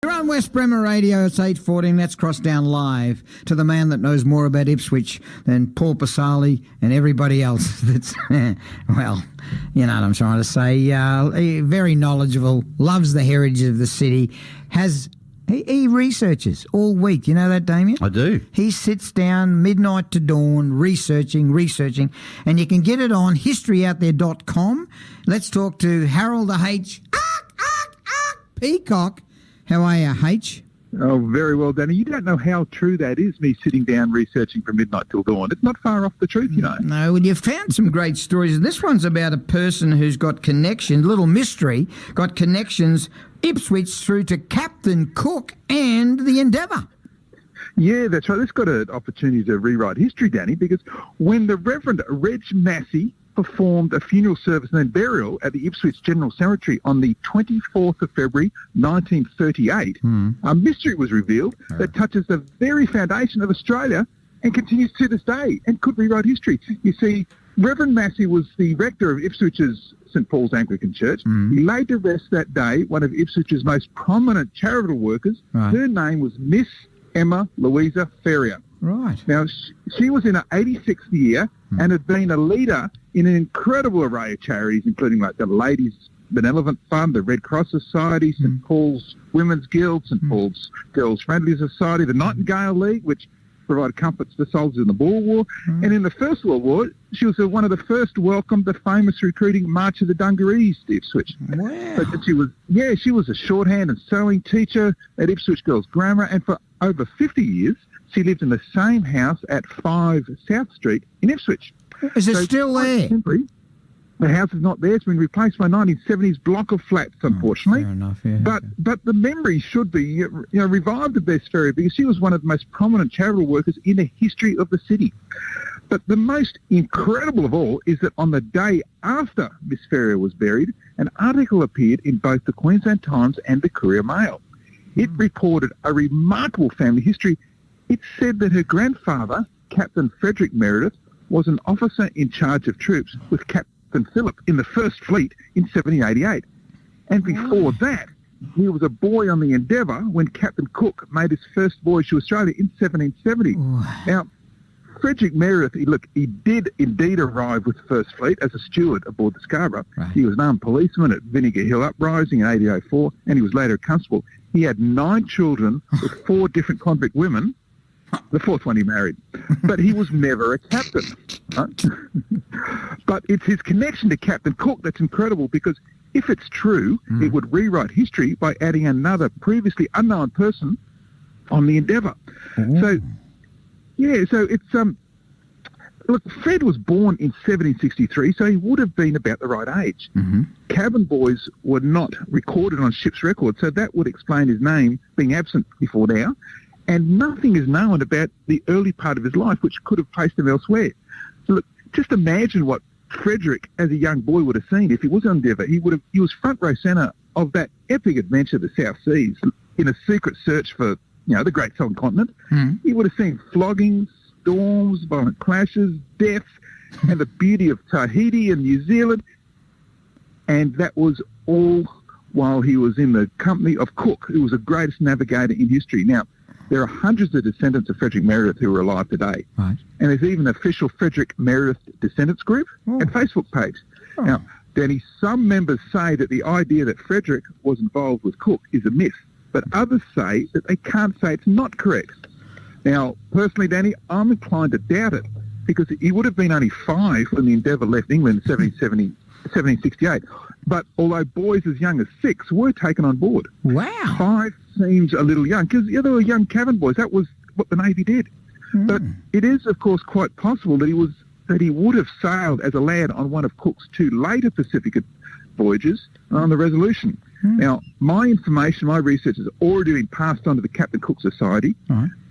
You're on West Bremer Radio, it's 8:14, let's cross down live to the man that knows more about Ipswich than Paul Pasali and everybody else that's, well, you know what I'm trying to say, very knowledgeable, loves the heritage of the city, he researches all week. You know that, Damien? I do. He sits down midnight to dawn researching, and you can get it on historyouthere.com. Let's talk to Harold H. Peacock. How are you, H? Oh, very well, Danny. You don't know how true that is, me sitting down researching from midnight till dawn. It's not far off the truth, you know. No, well, you've found some great stories. This one's about a person who's got connections, little mystery, got connections, Ipswich through to Captain Cook and the Endeavour. Yeah, that's right. It's got an opportunity to rewrite history, Danny, because when the Reverend Reg Massey performed a funeral service and then burial at the Ipswich General Cemetery on the 24th of February 1938, a mystery was revealed that touches the very foundation of Australia and continues to this day and could rewrite history. You see, Reverend Massey was the rector of Ipswich's St Paul's Anglican Church. He laid to rest that day one of Ipswich's most prominent charitable workers. Her name was Miss Emma Louisa Ferrier. Right. Now, she was in her 86th year and had been a leader in an incredible array of charities, including like the Ladies Benevolent Fund, the Red Cross Society, St Paul's Women's Guild, St Paul's Girls Friendly Society, the Nightingale League, which provided comforts to soldiers in the Boer War. And in the First World War, she was one of the first to welcome the famous recruiting March of the Dungarees to Ipswich. Wow. But she was a shorthand and sewing teacher at Ipswich Girls Grammar, and for over 50 years, she lived in the same house at 5 South Street in Ipswich. Is it still there? The house is not there. It's been replaced by a 1970s block of flats, unfortunately. Fair enough, yeah. But the memory should be revived of Bess Ferrier, because she was one of the most prominent charitable workers in the history of the city. But the most incredible of all is that on the day after Miss Ferrier was buried, an article appeared in both the Queensland Times and the Courier Mail. It reported a remarkable family history. It said that her grandfather, Captain Frederick Meredith, was an officer in charge of troops with Captain Phillip in the First Fleet in 1788. And before that, he was a boy on the Endeavour when Captain Cook made his first voyage to Australia in 1770. Now, Frederick Meredith, he did indeed arrive with the First Fleet as a steward aboard the Scarborough. He was an armed policeman at Vinegar Hill Uprising in 1804, and he was later a constable. He had 9 children with 4 different convict women. The 4th one he married. But he was never a captain. Right? But it's his connection to Captain Cook that's incredible, because if it's true, it would rewrite history by adding another previously unknown person on the Endeavour. So it's... Look, Fred was born in 1763, so he would have been about the right age. Cabin boys were not recorded on ship's records, so that would explain his name being absent before now. And nothing is known about the early part of his life, which could have placed him elsewhere. So look, just imagine what Frederick, as a young boy, would have seen if he was on Endeavour. He was front row centre of that epic adventure to the South Seas in a secret search for, the Great Southern Continent. He would have seen floggings, storms, violent clashes, death, and the beauty of Tahiti and New Zealand. And that was all while he was in the company of Cook, who was the greatest navigator in history. Now, there are hundreds of descendants of Frederick Meredith who are alive today. Right. And there's even an official Frederick Meredith Descendants group and Facebook page. Now, Danny, some members say that the idea that Frederick was involved with Cook is a myth, but others say that they can't say it's not correct. Now, personally, Danny, I'm inclined to doubt it, because he would have been only 5 when the Endeavour left England in 1768. But although boys as young as 6 were taken on board. Wow. 5 seems a little young, because they were young cabin boys. That was what the Navy did. But it is, of course, quite possible that he would have sailed as a lad on one of Cook's 2 later Pacific voyages on the Resolution. Now, my information, my research has already been passed on to the Captain Cook Society.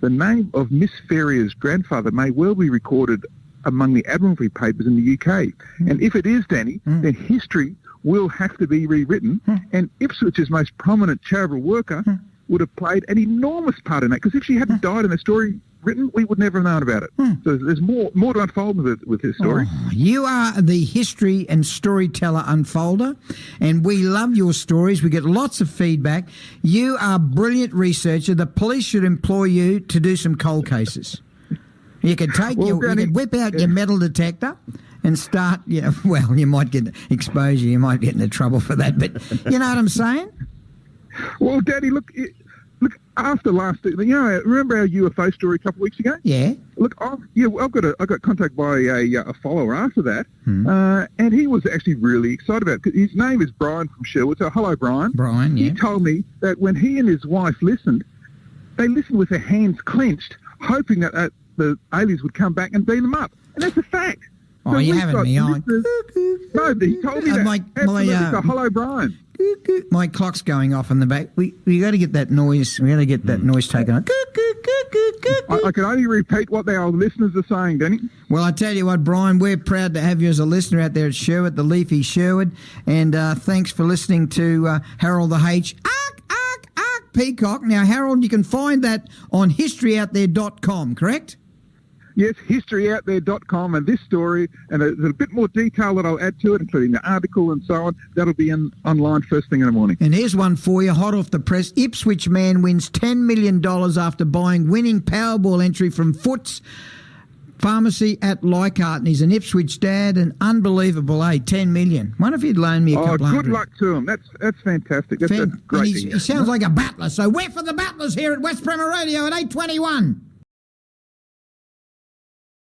The name of Miss Ferrier's grandfather may well be recorded among the Admiralty papers in the UK. And if it is, Danny, then history will have to be rewritten, and Ipswich's most prominent charitable worker would have played an enormous part in that, because if she hadn't died and the story written, we would never have known about it. So there's more to unfold with this story. Oh, you are the history and storyteller unfolder, and we love your stories. We get lots of feedback. You are a brilliant researcher. The police should employ you to do some cold cases. You could you could whip out your metal detector and start, well, you might get exposure, you might get into trouble for that, but you know what I'm saying? Well, Daddy, look, after last, remember our UFO story a couple of weeks ago? Yeah. Look, I got contacted by a follower after that, and he was actually really excited about it. 'Cause his name is Brian from Sherwood, so hello, Brian. Brian, yeah. He told me that when he and his wife listened, they listened with their hands clenched, hoping that the aliens would come back and beam them up. And that's a fact. Oh, So you're we've having got me on. No, he told me that. Absolutely. So hello, Brian. My clock's going off in the back. We got to get that noise. We got to get that noise taken off. I can only repeat what our listeners are saying, Danny. Well, I tell you what, Brian, we're proud to have you as a listener out there at Sherwood, the leafy Sherwood, and thanks for listening to Harold the H. Peacock. Now, Harold, you can find that on historyouthere.com, correct? Yes, historyouthere.com, and this story, and there's a bit more detail that I'll add to it, including the article and so on. That'll be online first thing in the morning. And here's one for you, hot off the press. Ipswich man wins $10 million after buying winning Powerball entry from Foots Pharmacy at Leichhardt, and he's an Ipswich dad, and unbelievable, $10 million. Wonder if you'd loan me a couple hundred. Good luck to him. That's fantastic. That's great. He sounds like a battler, so we're for the battlers here at West Bremer Radio at 8:21.